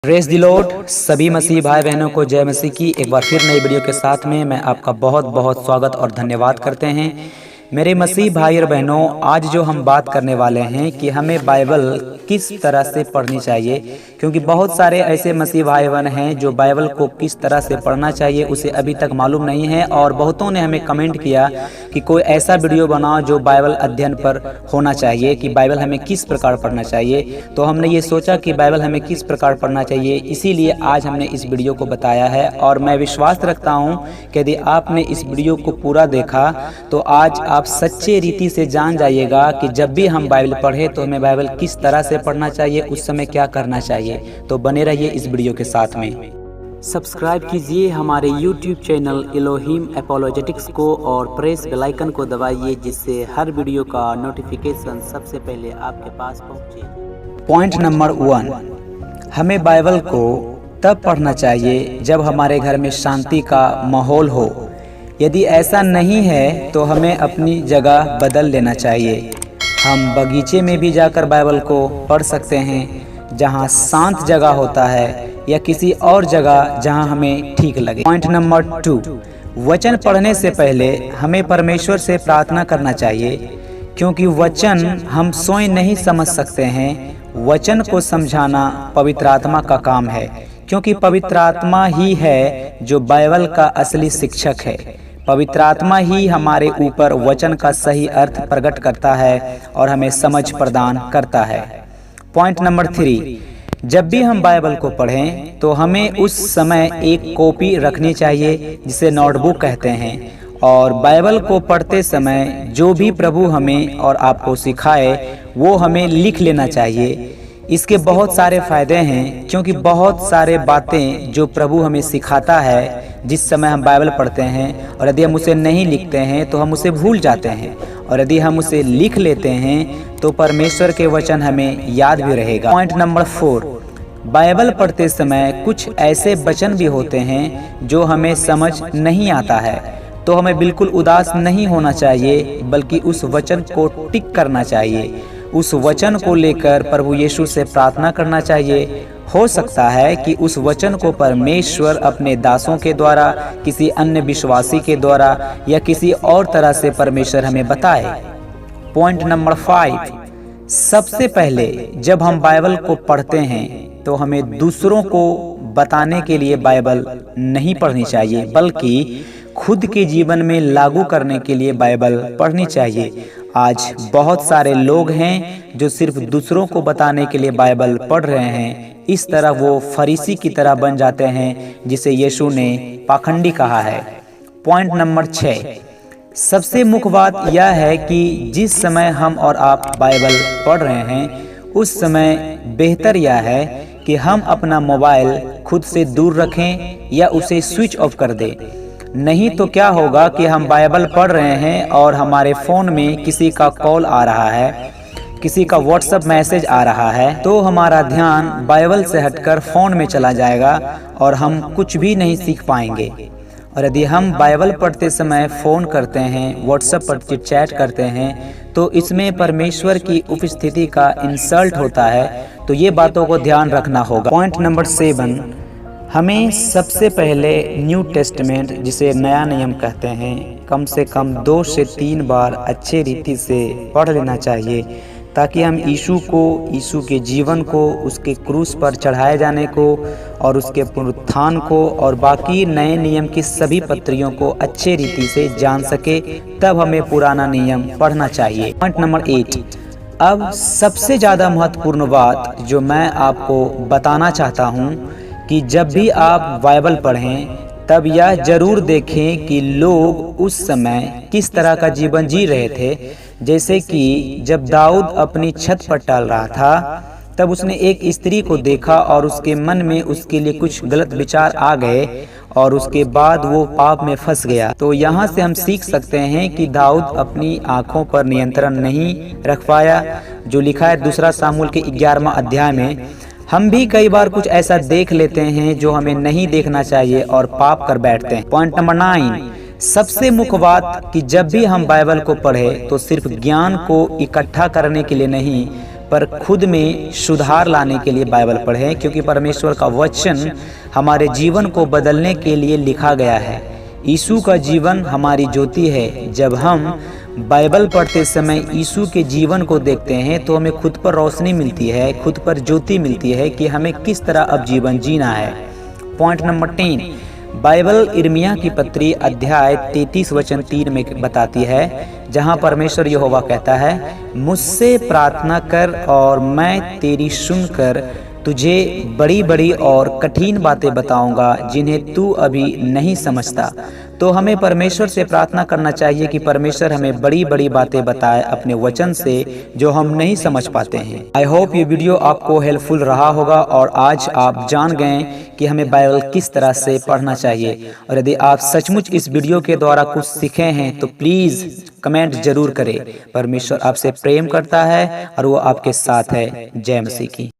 Praise the Lord. सभी मसीह भाई बहनों को जय मसीह की एक बार फिर नई वीडियो के साथ में मैं आपका बहुत बहुत स्वागत और धन्यवाद करते हैं। मेरे मसीह भाई और बहनों, आज जो हम बात करने वाले हैं कि हमें बाइबल किस तरह से पढ़नी चाहिए, क्योंकि बहुत सारे ऐसे मसीह भाई बहन हैं जो बाइबल को किस तरह से पढ़ना चाहिए उसे अभी तक मालूम नहीं है। और बहुतों ने हमें कमेंट किया कि कोई ऐसा वीडियो बनाओ जो बाइबल अध्ययन पर होना चाहिए, कि बाइबल हमें किस प्रकार पढ़ना चाहिए। तो हमने ये सोचा कि बाइबल हमें किस प्रकार पढ़ना चाहिए, इसीलिए आज हमने इस वीडियो को बताया है। और मैं विश्वास रखता हूँ कि यदि आपने इस वीडियो को पूरा देखा तो आज आप सच्चे रीति से जान जाइएगा कि जब भी हम बाइबल पढ़े तो हमें बाइबल किस तरह से पढ़ना चाहिए, उस समय क्या करना चाहिए। तो बने रहिए इस वीडियो के साथ में। सब्सक्राइब कीजिए हमारे YouTube चैनल इलोहिम एपोलोजेटिक्स को और प्रेस बेल आइकन को दबाइए, जिससे हर वीडियो का नोटिफिकेशन सबसे पहले आपके पास पहुंचे। पॉइंट नंबर 1, हमें बाइबल को तब पढ़ना चाहिए जब हमारे घर में शांति का माहौल हो। यदि ऐसा नहीं है तो हमें अपनी जगह बदल लेना चाहिए। हम बगीचे में भी जाकर बाइबल को पढ़ सकते हैं जहां शांत जगह होता है, या किसी और जगह जहां हमें ठीक लगे। पॉइंट नंबर 2, वचन पढ़ने से पहले हमें परमेश्वर से प्रार्थना करना चाहिए, क्योंकि वचन हम स्वयं नहीं समझ सकते हैं। वचन को समझाना पवित्र आत्मा का काम है, क्योंकि पवित्र आत्मा ही है जो बाइबल का असली शिक्षक है। पवित्र आत्मा ही हमारे ऊपर वचन का सही अर्थ प्रकट करता है और हमें समझ प्रदान करता है। पॉइंट नंबर 3, जब भी हम बाइबल को पढ़ें तो हमें उस समय एक कॉपी रखनी चाहिए, जिसे नोटबुक कहते हैं। और बाइबल को पढ़ते समय जो भी प्रभु हमें और आपको सिखाए वो हमें लिख लेना चाहिए। इसके बहुत सारे फायदे हैं, क्योंकि बहुत सारे बातें जो प्रभु हमें सिखाता है जिस समय हम बाइबल पढ़ते हैं, और यदि हम उसे नहीं लिखते हैं तो हम उसे भूल जाते हैं, और यदि हम उसे लिख लेते हैं तो परमेश्वर के वचन हमें याद भी रहेगा। पॉइंट नंबर 4, बाइबल पढ़ते समय कुछ ऐसे वचन भी होते हैं जो हमें समझ नहीं आता है, तो हमें बिल्कुल उदास नहीं होना चाहिए, बल्कि उस वचन को टिक करना चाहिए। उस वचन को लेकर प्रभु यीशु से प्रार्थना करना चाहिए। हो सकता है कि उस वचन को परमेश्वर अपने दासों के द्वारा, किसी अन्य विश्वासी के द्वारा, या किसी और तरह से परमेश्वर हमें बताए। पॉइंट नंबर 5, सबसे पहले जब हम बाइबल को पढ़ते हैं तो हमें दूसरों को बताने के लिए बाइबल नहीं पढ़नी चाहिए, बल्कि खुद के जीवन में लागू करने के लिए बाइबल पढ़नी चाहिए। आज बहुत सारे लोग हैं जो सिर्फ दूसरों को बताने के लिए बाइबल पढ़ रहे हैं। इस तरह वो फरीसी की तरह बन जाते हैं, जिसे यीशु ने पाखंडी कहा है। पॉइंट नंबर 6, सबसे मुख्य बात यह है कि जिस समय हम और आप बाइबल पढ़ रहे हैं उस समय बेहतर यह है कि हम अपना मोबाइल खुद से दूर रखें या उसे स्विच ऑफ कर दें। नहीं तो क्या होगा कि हम बाइबल पढ़ रहे हैं और हमारे फ़ोन में किसी का कॉल आ रहा है, किसी का व्हाट्सएप मैसेज आ रहा है, तो हमारा ध्यान बाइबल से हटकर फ़ोन में चला जाएगा और हम कुछ भी नहीं सीख पाएंगे। और यदि हम बाइबल पढ़ते समय फ़ोन करते हैं, व्हाट्सएप पर चैट करते हैं, तो इसमें परमेश्वर की उपस्थिति का इंसल्ट होता है। तो ये बातों को ध्यान रखना होगा। पॉइंट नंबर 7, हमें सबसे पहले न्यू टेस्टमेंट, जिसे नया नियम कहते हैं, कम से कम 2 से 3 बार अच्छे रीति से पढ़ लेना चाहिए, ताकि हम यीशु के जीवन को, उसके क्रूस पर चढ़ाए जाने को और उसके पुनरुत्थान को और बाकी नए नियम की सभी पत्रियों को अच्छे रीति से जान सके। तब हमें पुराना नियम पढ़ना चाहिए। पॉइंट नंबर 8, अब सबसे ज़्यादा महत्वपूर्ण बात जो मैं आपको बताना चाहता हूँ कि जब भी आप बाइबल पढ़ें तब यह जरूर देखें कि लोग उस समय किस तरह का जीवन जी रहे थे। जैसे कि जब दाऊद अपनी छत पर टहल रहा था तब उसने एक स्त्री को देखा और उसके मन में उसके लिए कुछ गलत विचार आ गए और उसके बाद वो पाप में फंस गया। तो यहाँ से हम सीख सकते हैं कि दाऊद अपनी आंखों पर नियंत्रण नहीं रख पाया, जो लिखा है 2 शामूल के 11वां अध्याय में। हम भी कई बार कुछ ऐसा देख लेते हैं जो हमें नहीं देखना चाहिए और पाप कर बैठते हैं। पॉइंट नंबर 9, सबसे मुख्य बात कि जब भी हम बाइबल को पढ़ें तो सिर्फ ज्ञान को इकट्ठा करने के लिए नहीं, पर खुद में सुधार लाने के लिए बाइबल पढ़ें, क्योंकि परमेश्वर का वचन हमारे जीवन को बदलने के लिए लिखा गया है। यीशु का जीवन हमारी ज्योति है। जब हम बाइबल पढ़ते समय यीशु के जीवन को देखते हैं तो हमें खुद पर रोशनी मिलती है, खुद पर ज्योति मिलती है कि हमें किस तरह अब जीवन जीना है। पॉइंट नंबर 3, बाइबल यिर्मयाह की पत्री अध्याय 33 वचन 3 में बताती है, जहां परमेश्वर यहोवा कहता है, मुझसे प्रार्थना कर और मैं तेरी सुनकर तुझे बड़ी बड़ी और कठिन बातें बताऊंगा जिन्हें तू अभी नहीं समझता। तो हमें परमेश्वर से प्रार्थना करना चाहिए कि परमेश्वर हमें बड़ी बड़ी बातें बताए अपने वचन से जो हम नहीं समझ पाते हैं। आई होप ये वीडियो आपको हेल्पफुल रहा होगा और आज आप जान गए कि हमें बाइबल किस तरह से पढ़ना चाहिए। और यदि आप सचमुच इस वीडियो के द्वारा कुछ सीखे हैं तो प्लीज़ कमेंट जरूर करें। परमेश्वर आपसे प्रेम करता है और वो आपके साथ है। जय मसीह की।